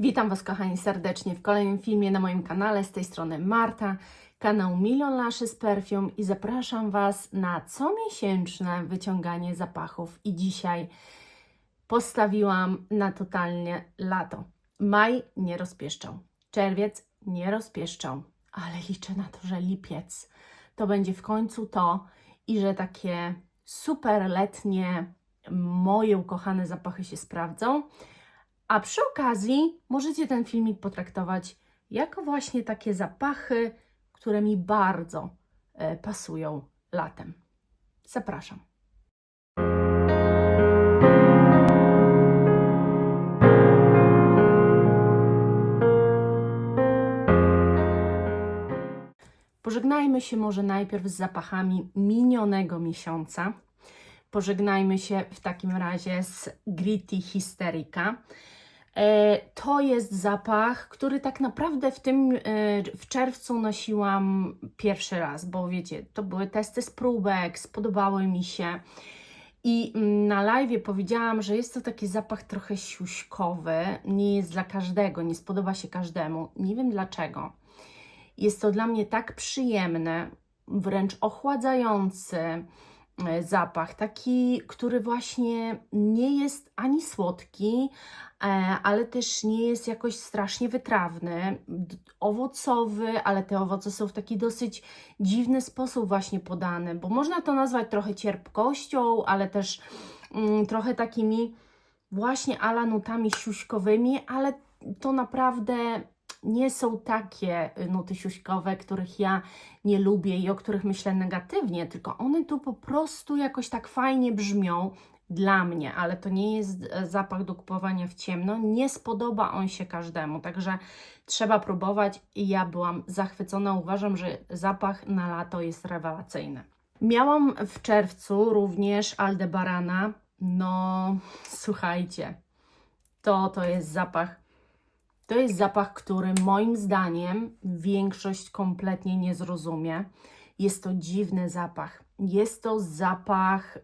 Witam Was, kochani, serdecznie w kolejnym filmie na moim kanale. Z tej strony Marta, kanał Million Lashes Perfume i zapraszam Was na comiesięczne wyciąganie zapachów. I dzisiaj postawiłam na totalnie lato. Maj nie rozpieszczał, czerwiec nie rozpieszczał, ale liczę na to, że lipiec to będzie w końcu to i że takie super letnie, moje ukochane zapachy się sprawdzą. A przy okazji możecie ten filmik potraktować jako właśnie takie zapachy, które mi bardzo pasują latem. Zapraszam. Pożegnajmy się może najpierw z zapachami minionego miesiąca. Pożegnajmy się w takim razie z Gritty Hysterica. To jest zapach, który tak naprawdę w czerwcu nosiłam pierwszy raz, bo wiecie, to były testy z próbek, spodobały mi się i na live'ie powiedziałam, że jest to taki zapach trochę siuśkowy, nie jest dla każdego, nie spodoba się każdemu, nie wiem dlaczego. Jest to dla mnie tak przyjemny, wręcz ochładzający zapach, taki, który właśnie nie jest ani słodki, ale też nie jest jakoś strasznie wytrawny, owocowy, ale te owoce są w taki dosyć dziwny sposób właśnie podane, bo można to nazwać trochę cierpkością, ale też trochę takimi właśnie ala nutami siuśkowymi, ale to naprawdę nie są takie nuty siuśkowe, których ja nie lubię i o których myślę negatywnie, tylko one tu po prostu jakoś tak fajnie brzmią dla mnie, ale to nie jest zapach do kupowania w ciemno, nie spodoba on się każdemu, także trzeba próbować i ja byłam zachwycona, uważam, że zapach na lato jest rewelacyjny. Miałam w czerwcu również Aldebarana, no słuchajcie, to jest zapach. To jest zapach, który moim zdaniem większość kompletnie nie zrozumie. Jest to dziwny zapach. Jest to zapach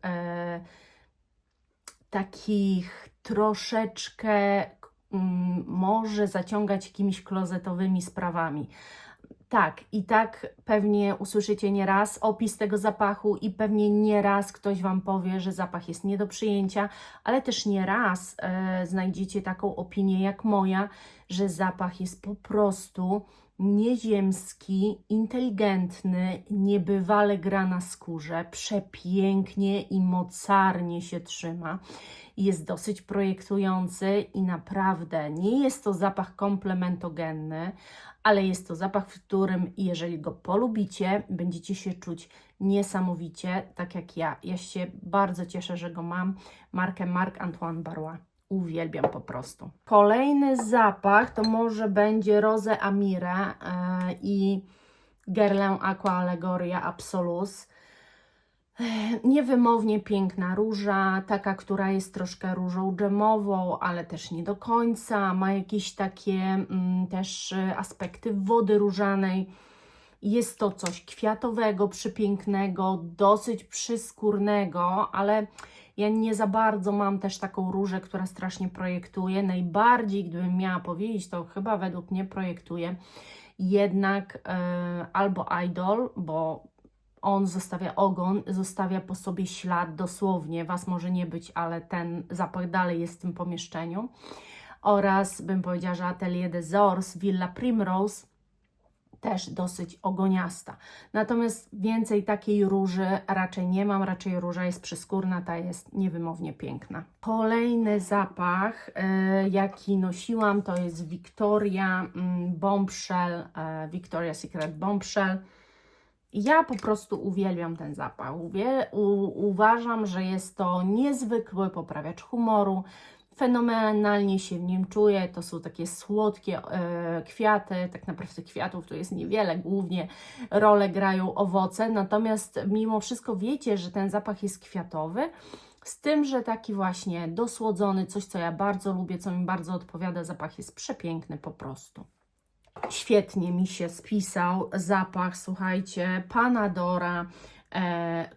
takich troszeczkę może zaciągać jakimiś klozetowymi sprawami. Tak, i tak pewnie usłyszycie nieraz opis tego zapachu i pewnie nieraz ktoś Wam powie, że zapach jest nie do przyjęcia, ale też nieraz znajdziecie taką opinię jak moja, że zapach jest po prostu nieziemski, inteligentny, niebywale gra na skórze, przepięknie i mocarnie się trzyma. Jest dosyć projektujący i naprawdę nie jest to zapach komplementogenny, ale jest to zapach, w którym jeżeli go polubicie, będziecie się czuć niesamowicie, tak jak ja. Ja się bardzo cieszę, że go mam. Markę Marc Antoine Barrois. Uwielbiam po prostu. Kolejny zapach to może będzie Rose Amire i Guerlain Aqua Allegoria Absolus. Niewymownie piękna róża, taka, która jest troszkę różą dżemową, ale też nie do końca. Ma jakieś takie też aspekty wody różanej. Jest to coś kwiatowego, przepięknego, dosyć przyskórnego, ale ja nie za bardzo mam też taką różę, która strasznie projektuje. Najbardziej, gdybym miała powiedzieć, to chyba według mnie projektuje jednak albo Idol, bo on zostawia ogon, zostawia po sobie ślad dosłownie, Was może nie być, ale ten zapach dalej jest w tym pomieszczeniu. Oraz bym powiedziała, że Atelier des Ors, Villa Primrose, też dosyć ogoniasta. Natomiast więcej takiej róży raczej nie mam, raczej róża jest przyskórna, ta jest niewymownie piękna. Kolejny zapach, jaki nosiłam, to jest Victoria Bombshell, Victoria's Secret Bombshell. Ja po prostu uwielbiam ten zapach. Uważam, że jest to niezwykły poprawiacz humoru. Fenomenalnie się w nim czuję. To są takie słodkie kwiaty. Tak naprawdę kwiatów tu jest niewiele. Głównie rolę grają owoce. Natomiast mimo wszystko wiecie, że ten zapach jest kwiatowy. Z tym, że taki właśnie dosłodzony, coś co ja bardzo lubię, co mi bardzo odpowiada. Zapach jest przepiękny po prostu. Świetnie mi się spisał zapach, słuchajcie, Panadora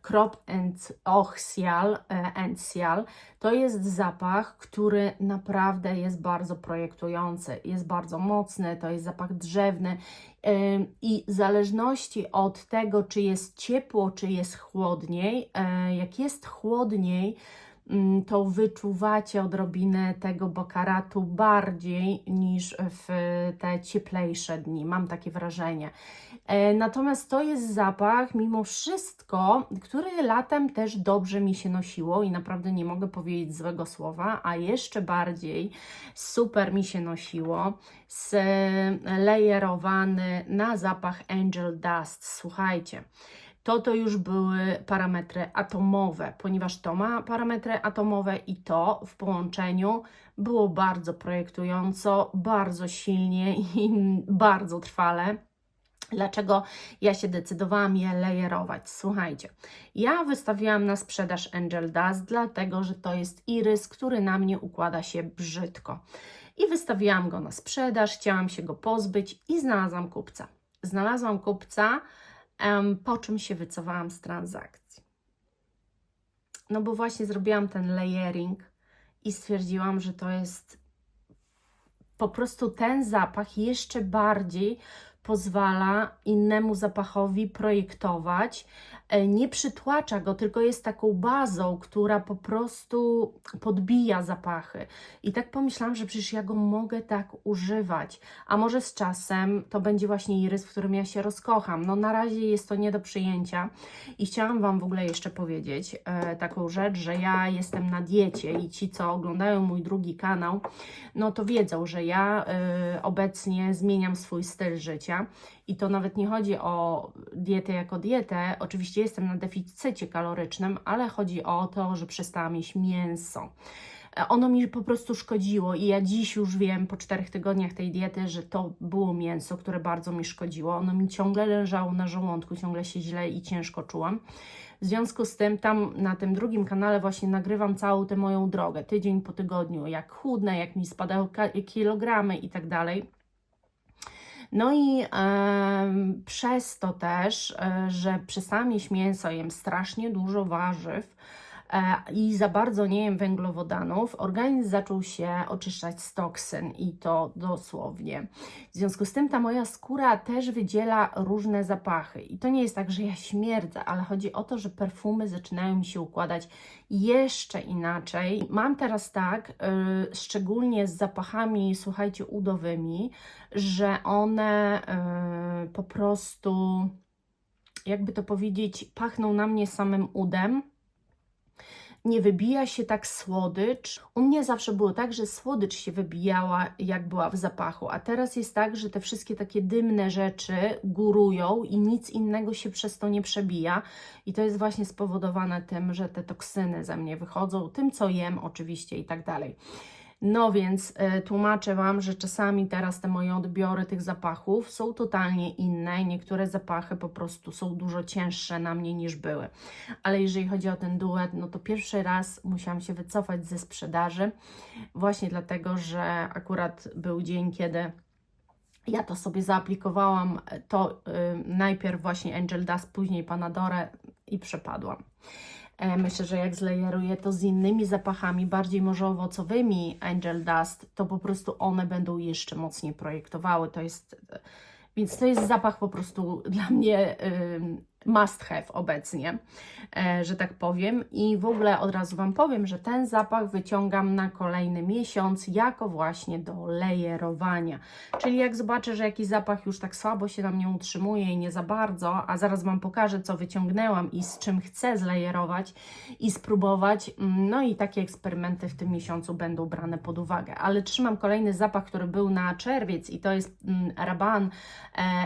Krop and Ochsial, Encial. To jest zapach, który naprawdę jest bardzo projektujący, jest bardzo mocny, to jest zapach drzewny i w zależności od tego, czy jest ciepło, czy jest chłodniej, jak jest chłodniej, to wyczuwacie odrobinę tego bakaratu bardziej niż w te cieplejsze dni. Mam takie wrażenie. Natomiast to jest zapach, mimo wszystko, który latem też dobrze mi się nosiło i naprawdę nie mogę powiedzieć złego słowa, a jeszcze bardziej super mi się nosiło zlejerowany na zapach Angel Dust. Słuchajcie. To już były parametry atomowe, ponieważ to ma parametry atomowe i to w połączeniu było bardzo projektująco, bardzo silnie i bardzo trwale. Dlaczego ja się decydowałam je lejerować? Słuchajcie, ja wystawiłam na sprzedaż Angel Dust, dlatego że to jest irys, który na mnie układa się brzydko. I wystawiłam go na sprzedaż, chciałam się go pozbyć i znalazłam kupca. Znalazłam kupca, po czym się wycofałam z transakcji. No bo właśnie zrobiłam ten layering i stwierdziłam, że to jest po prostu ten zapach jeszcze bardziej pozwala innemu zapachowi projektować, nie przytłacza go, tylko jest taką bazą, która po prostu podbija zapachy. I tak pomyślałam, że przecież ja go mogę tak używać, a może z czasem to będzie właśnie irys, w którym ja się rozkocham. No na razie jest to nie do przyjęcia i chciałam Wam w ogóle jeszcze powiedzieć taką rzecz, że ja jestem na diecie i ci, co oglądają mój drugi kanał, no to wiedzą, że ja obecnie zmieniam swój styl życia. I to nawet nie chodzi o dietę jako dietę, oczywiście jestem na deficycie kalorycznym, ale chodzi o to, że przestałam jeść mięso. Ono mi po prostu szkodziło i ja dziś już wiem po 4 tygodniach tej diety, że to było mięso, które bardzo mi szkodziło. Ono mi ciągle leżało na żołądku, ciągle się źle i ciężko czułam. W związku z tym tam na tym drugim kanale właśnie nagrywam całą tę moją drogę, tydzień po tygodniu, jak chudnę, jak mi spadały kilogramy i tak dalej. No i przez to też, że przestałam jeść mięso, jem strasznie dużo warzyw i za bardzo nie jem węglowodanów, organizm zaczął się oczyszczać z toksyn i to dosłownie. W związku z tym ta moja skóra też wydziela różne zapachy i to nie jest tak, że ja śmierdzę, ale chodzi o to, że perfumy zaczynają mi się układać jeszcze inaczej. Mam teraz tak, szczególnie z zapachami, słuchajcie, udowymi, że one po prostu, jakby to powiedzieć, pachną na mnie samym udem. Nie wybija się tak słodycz. U mnie zawsze było tak, że słodycz się wybijała, jak była w zapachu, a teraz jest tak, że te wszystkie takie dymne rzeczy górują i nic innego się przez to nie przebija. I to jest właśnie spowodowane tym, że te toksyny ze mnie wychodzą, tym co jem oczywiście i tak dalej. No więc tłumaczę Wam, że czasami teraz te moje odbiory tych zapachów są totalnie inne i niektóre zapachy po prostu są dużo cięższe na mnie niż były. Ale jeżeli chodzi o ten duet, no to pierwszy raz musiałam się wycofać ze sprzedaży właśnie dlatego, że akurat był dzień, kiedy ja to sobie zaaplikowałam, to najpierw właśnie Angel Dust, później Panadorę i przepadłam. Myślę, że jak zlejeruję to z innymi zapachami, bardziej może owocowymi Angel Dust, to po prostu one będą jeszcze mocniej projektowały. Więc to jest zapach po prostu dla mnie must have obecnie, że tak powiem. I w ogóle od razu Wam powiem, że ten zapach wyciągam na kolejny miesiąc jako właśnie do lejerowania. Czyli jak zobaczę, że jakiś zapach już tak słabo się na mnie utrzymuje i nie za bardzo, a zaraz Wam pokażę, co wyciągnęłam i z czym chcę zlejerować i spróbować, no i takie eksperymenty w tym miesiącu będą brane pod uwagę. Ale trzymam kolejny zapach, który był na czerwiec i to jest Rabanne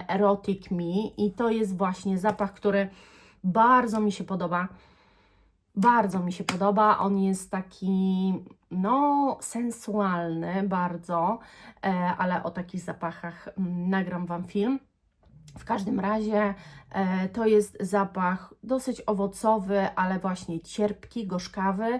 Erotic Me i to jest właśnie zapach, który bardzo mi się podoba. Bardzo mi się podoba. On jest taki, no, sensualny bardzo, ale o takich zapachach nagram Wam film. W każdym razie to jest zapach dosyć owocowy, ale właśnie cierpki, gorzkawy.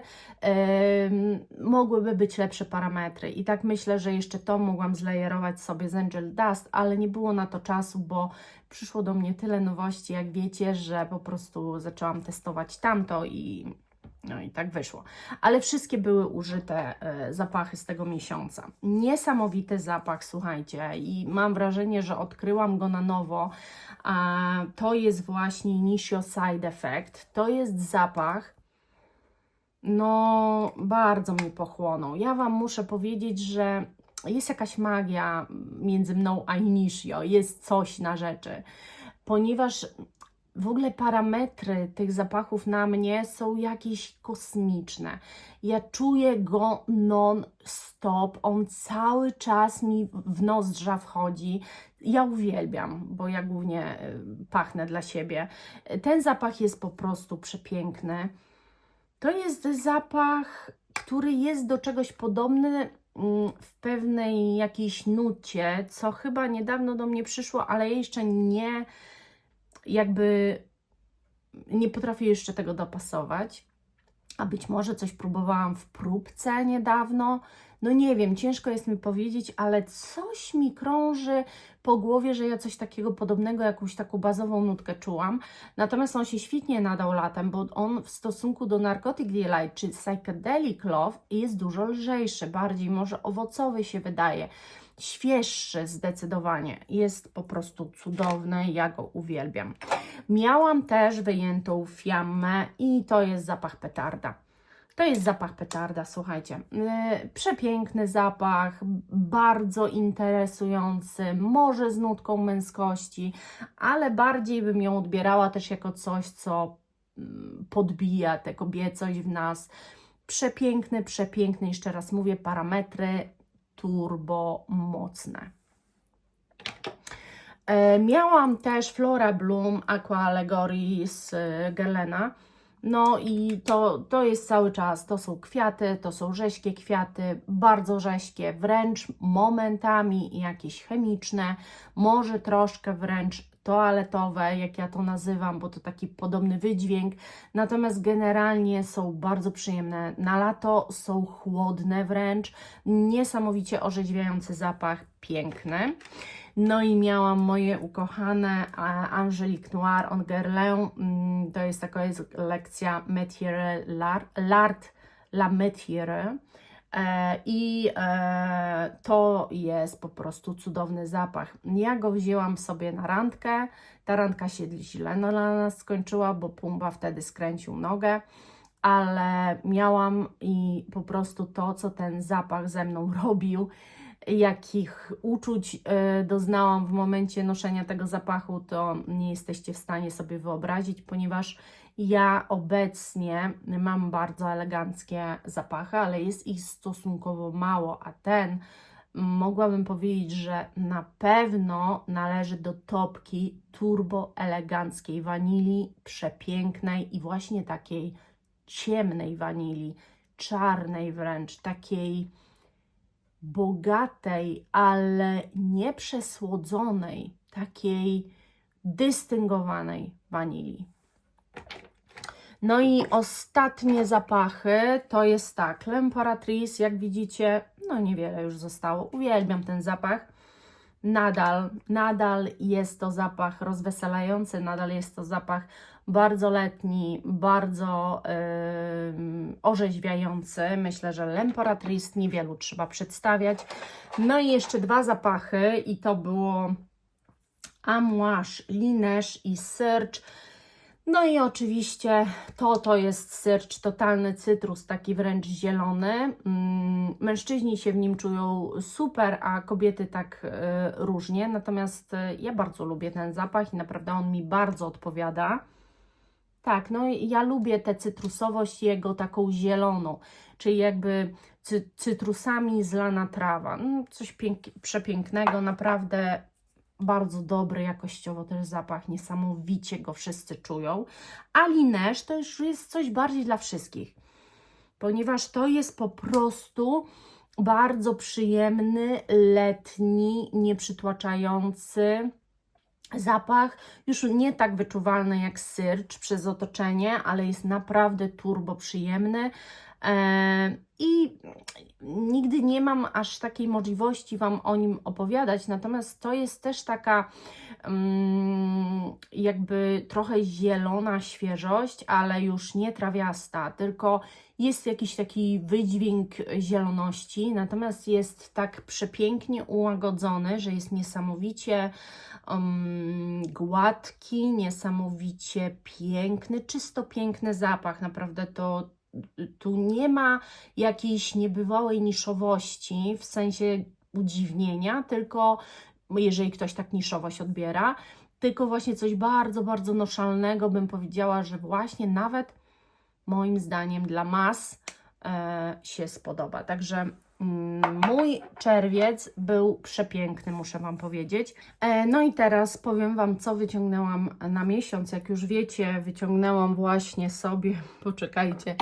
Mogłyby być lepsze parametry i tak myślę, że jeszcze to mogłam zlejerować sobie z Angel Dust, ale nie było na to czasu, bo przyszło do mnie tyle nowości, jak wiecie, że po prostu zaczęłam testować tamto i no i tak wyszło. Ale wszystkie były użyte zapachy z tego miesiąca. Niesamowity zapach, słuchajcie, i mam wrażenie, że odkryłam go na nowo. To jest właśnie Initio Side Effect. To jest zapach, no bardzo mnie pochłonął. Ja Wam muszę powiedzieć, że jest jakaś magia między mną a Initio. Jest coś na rzeczy, ponieważ w ogóle parametry tych zapachów na mnie są jakieś kosmiczne. Ja czuję go non-stop, on cały czas mi w nozdrza wchodzi. Ja uwielbiam, bo ja głównie pachnę dla siebie. Ten zapach jest po prostu przepiękny. To jest zapach, który jest do czegoś podobny w pewnej jakiejś nucie, co chyba niedawno do mnie przyszło, ale ja jeszcze nie potrafię jeszcze tego dopasować, a być może coś próbowałam w próbce niedawno, no nie wiem, ciężko jest mi powiedzieć, ale coś mi krąży po głowie, że ja coś takiego podobnego, jakąś taką bazową nutkę czułam, natomiast on się świetnie nadał latem, bo on w stosunku do Narcotic Delight czy Psychedelic Love jest dużo lżejszy, bardziej może owocowy się wydaje, świeższy zdecydowanie, jest po prostu cudowny, ja go uwielbiam. Miałam też wyjętą fiammę i to jest zapach petarda. To jest zapach petarda, słuchajcie. Przepiękny zapach, bardzo interesujący, może z nutką męskości, ale bardziej bym ją odbierała też jako coś, co podbija tę kobiecość w nas. Przepiękny, przepiękny, jeszcze raz mówię, parametry turbo mocne. Miałam też Flora Bloom Aqua Allegory z Guerlaina. No i to jest cały czas, to są kwiaty, to są rześkie kwiaty, bardzo rześkie, wręcz momentami jakieś chemiczne, może troszkę wręcz toaletowe, jak ja to nazywam, bo to taki podobny wydźwięk, natomiast generalnie są bardzo przyjemne na lato, są chłodne wręcz, niesamowicie orzeźwiający zapach, piękny. No i miałam moje ukochane Angelique Noir on Guerlain. To jest taka lekcja Métier l'Art la Métier. To jest po prostu cudowny zapach. Ja go wzięłam sobie na randkę. Ta randka się źle na nas skończyła, bo Pumba wtedy skręcił nogę. Ale miałam i po prostu to, co ten zapach ze mną robił, jakich uczuć doznałam w momencie noszenia tego zapachu, to nie jesteście w stanie sobie wyobrazić, ponieważ ja obecnie mam bardzo eleganckie zapachy, ale jest ich stosunkowo mało, a ten mogłabym powiedzieć, że na pewno należy do topki turbo eleganckiej wanilii, przepięknej i właśnie takiej ciemnej wanilii, czarnej wręcz, takiej bogatej, ale nie przesłodzonej, takiej dystyngowanej wanilii. No i ostatnie zapachy to jest tak, L'Impératrice, jak widzicie, no niewiele już zostało, uwielbiam ten zapach. Nadal jest to zapach rozweselający, nadal jest to zapach bardzo letni, bardzo orzeźwiający. Myślę, że L'Impératrice niewielu trzeba przedstawiać. No i jeszcze dwa zapachy i to było Amouage, Lineage i Search. No i oczywiście to jest Search, totalny cytrus, taki wręcz zielony. Mężczyźni się w nim czują super, a kobiety tak różnie. Natomiast ja bardzo lubię ten zapach i naprawdę on mi bardzo odpowiada. Tak, no i ja lubię tę cytrusowość jego taką zieloną, czyli jakby cytrusami zlana trawa. Coś przepięknego, naprawdę bardzo dobry jakościowo też zapach, niesamowicie go wszyscy czują. A Lineage to już jest coś bardziej dla wszystkich, ponieważ to jest po prostu bardzo przyjemny, letni, nieprzytłaczający Zapach już nie tak wyczuwalny jak syrcz przez otoczenie, ale jest naprawdę turbo przyjemny. I nigdy nie mam aż takiej możliwości Wam o nim opowiadać, natomiast to jest też taka jakby trochę zielona świeżość, ale już nie trawiasta, tylko jest jakiś taki wydźwięk zieloności, natomiast jest tak przepięknie ułagodzony, że jest niesamowicie gładki, niesamowicie piękny, czysto piękny zapach. Naprawdę tu nie ma jakiejś niebywałej niszowości w sensie udziwnienia, tylko jeżeli ktoś tak niszowość odbiera, tylko właśnie coś bardzo, bardzo noszalnego, bym powiedziała, że właśnie nawet moim zdaniem dla mas się spodoba. Także mój czerwiec był przepiękny, muszę Wam powiedzieć. No i teraz powiem Wam, co wyciągnęłam na miesiąc. Jak już wiecie, wyciągnęłam właśnie sobie, poczekajcie,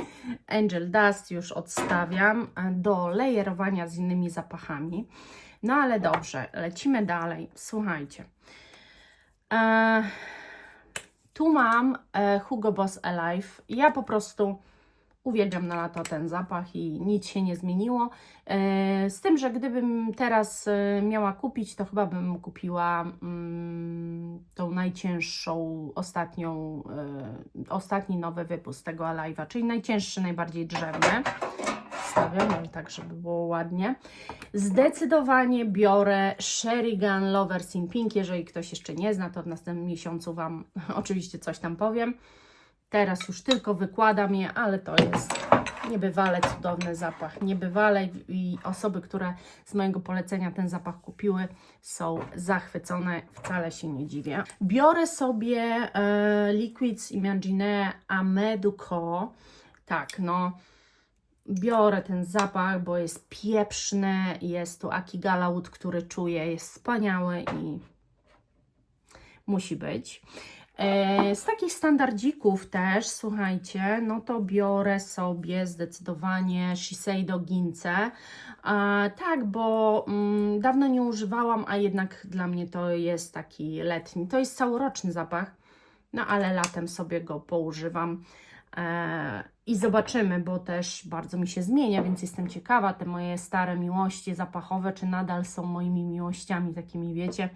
Angel Dust już odstawiam do lejerowania z innymi zapachami. No ale dobrze, lecimy dalej. Słuchajcie. Tu mam Hugo Boss Alive. Ja po prostu uwielbiam na lato ten zapach i nic się nie zmieniło. Z tym, że gdybym teraz miała kupić, to chyba bym kupiła tą najcięższą, ostatni nowy wypust tego Alive'a, czyli najcięższy, najbardziej drzewny. Stawiam, ale tak, żeby było ładnie. Zdecydowanie biorę Sherigan Lovers in Pink. Jeżeli ktoś jeszcze nie zna, to w następnym miesiącu Wam oczywiście coś tam powiem. Teraz już tylko wykładam je, ale to jest niebywale cudowny zapach. Niebywale i osoby, które z mojego polecenia ten zapach kupiły, są zachwycone. Wcale się nie dziwię. Biorę sobie Liquids Imaginaire Ameduco. Tak, no biorę ten zapach, bo jest pieprzny. Jest tu Akigala Wood, który czuję, jest wspaniały i musi być. Z takich standardzików też, słuchajcie, no to biorę sobie zdecydowanie Shiseido Gince. Tak, bo dawno nie używałam, a jednak dla mnie to jest taki letni. To jest całoroczny zapach, no ale latem sobie go poużywam. I zobaczymy, bo też bardzo mi się zmienia, więc jestem ciekawa, te moje stare miłości zapachowe, czy nadal są moimi miłościami takimi, wiecie,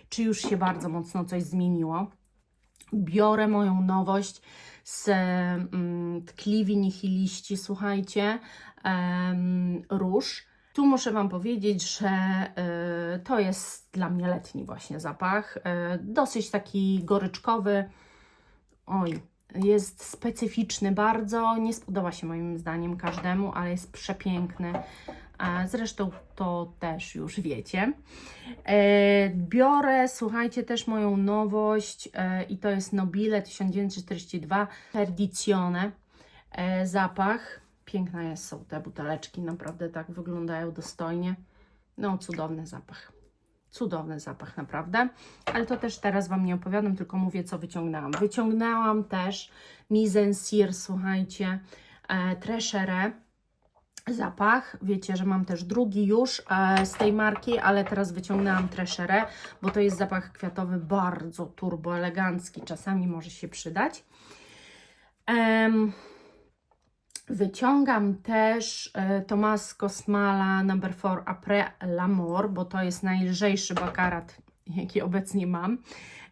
czy już się bardzo mocno coś zmieniło. Biorę moją nowość z tkliwi nihiliści, słuchajcie, róż. Tu muszę Wam powiedzieć, że to jest dla mnie letni właśnie zapach, dosyć taki goryczkowy, oj, jest specyficzny bardzo, nie spodoba się moim zdaniem każdemu, ale jest przepiękny. Zresztą to też już wiecie. Biorę, słuchajcie, też moją nowość i to jest Nobile 1942 Perdizione. Zapach. Piękne są te buteleczki, naprawdę tak wyglądają dostojnie. No, cudowny zapach. Cudowny zapach, naprawdę. Ale to też teraz Wam nie opowiadam, tylko mówię, co wyciągnęłam. Wyciągnęłam też Mise en Cire, słuchajcie, Treasure zapach. Wiecie, że mam też drugi już z tej marki, ale teraz wyciągnęłam Treasure, bo to jest zapach kwiatowy bardzo turbo elegancki. Czasami może się przydać. Wyciągam też Thomas Kosmala No. 4 Après l'Amour, bo to jest najlżejszy bakarat, jaki obecnie mam,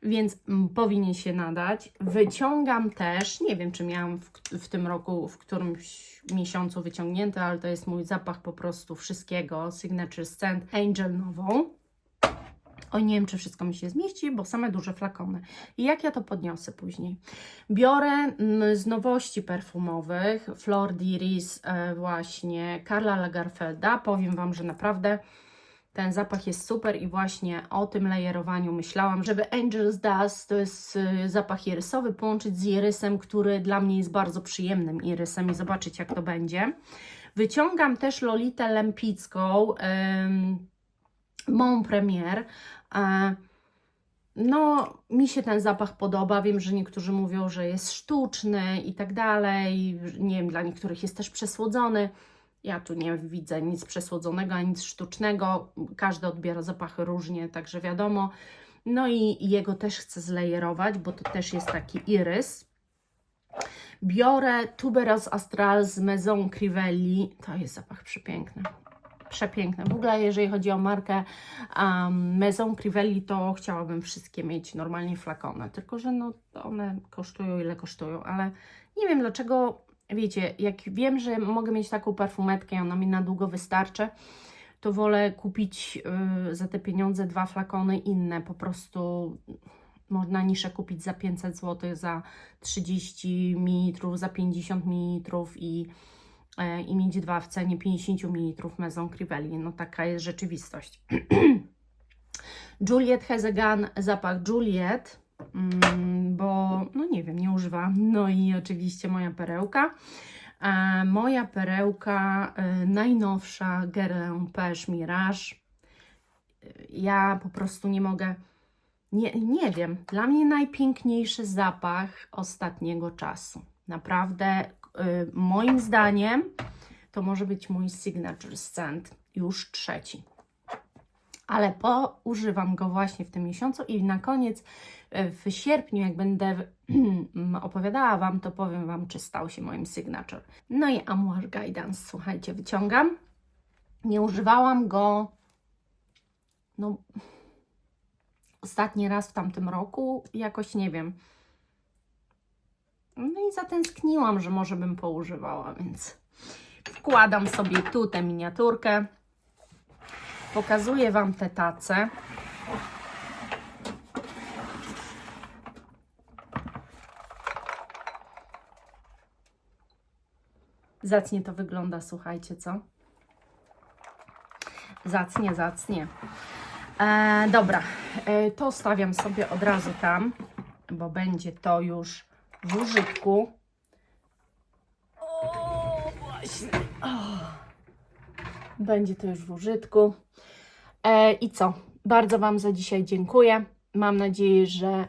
więc powinien się nadać. Wyciągam też, nie wiem, czy miałam w tym roku, w którymś miesiącu wyciągnięty, ale to jest mój zapach po prostu wszystkiego, Signature Scent Angel nową. Oj, nie wiem, czy wszystko mi się zmieści, bo same duże flakony. I jak ja to podniosę później? Biorę z nowości perfumowych Flor d'Iris właśnie Karla Lagerfelda. Powiem Wam, że naprawdę ten zapach jest super i właśnie o tym lejerowaniu myślałam, żeby Angel's Dust, to jest zapach irysowy, połączyć z irysem, który dla mnie jest bardzo przyjemnym irysem i zobaczyć, jak to będzie. Wyciągam też Lolitę Lempicką, Mon Premier. No, mi się ten zapach podoba. Wiem, że niektórzy mówią, że jest sztuczny i tak dalej. Nie wiem, dla niektórych jest też przesłodzony. Ja tu nie widzę nic przesłodzonego, ani nic sztucznego. Każdy odbiera zapachy różnie, także wiadomo. No i jego też chcę zlejerować, bo to też jest taki irys. Biorę Tuberose Astral z Maison Crivelli. To jest zapach przepiękny. Przepiękne. W ogóle jeżeli chodzi o markę Maison Crivelli, to chciałabym wszystkie mieć normalnie flakony. Tylko że no, one kosztują ile kosztują, ale nie wiem dlaczego, wiecie, jak wiem, że mogę mieć taką perfumetkę i ona mi na długo wystarczy, to wolę kupić za te pieniądze 2 flakony inne, po prostu można nisze kupić za 500 zł, za 30 ml, za 50 ml i mieć 2 w cenie 50 ml Maison Crivelli. No taka jest rzeczywistość. Juliette Hezegan, zapach Juliette, bo no nie wiem, nie używam. No i oczywiście moja perełka. Moja perełka najnowsza Guerlain Pêche Mirage. Ja po prostu nie mogę, nie wiem, dla mnie najpiękniejszy zapach ostatniego czasu. Naprawdę, moim zdaniem, to może być mój signature scent, już 3. Ale używam go właśnie w tym miesiącu i na koniec, w sierpniu, jak będę opowiadała Wam, to powiem Wam, czy stał się moim signature. No i Amouage Guidance, słuchajcie, wyciągam. Nie używałam go, no, ostatni raz w tamtym roku, jakoś nie wiem. No i zatęskniłam, że może bym poużywała, więc wkładam sobie tu tę miniaturkę. Pokazuję Wam tę tacę. Zacnie to wygląda, słuchajcie, co? Zacnie, zacnie. Dobra, to stawiam sobie od razu tam, bo będzie to już w użytku. O, właśnie. O. Będzie to już w użytku. I co? Bardzo Wam za dzisiaj dziękuję. Mam nadzieję, że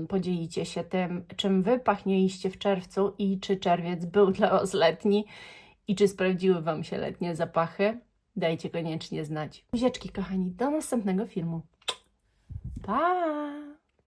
podzielicie się tym, czym Wy pachnieliście w czerwcu i czy czerwiec był dla Was letni i czy sprawdziły Wam się letnie zapachy. Dajcie koniecznie znać. Buziaczki, kochani, do następnego filmu. Pa!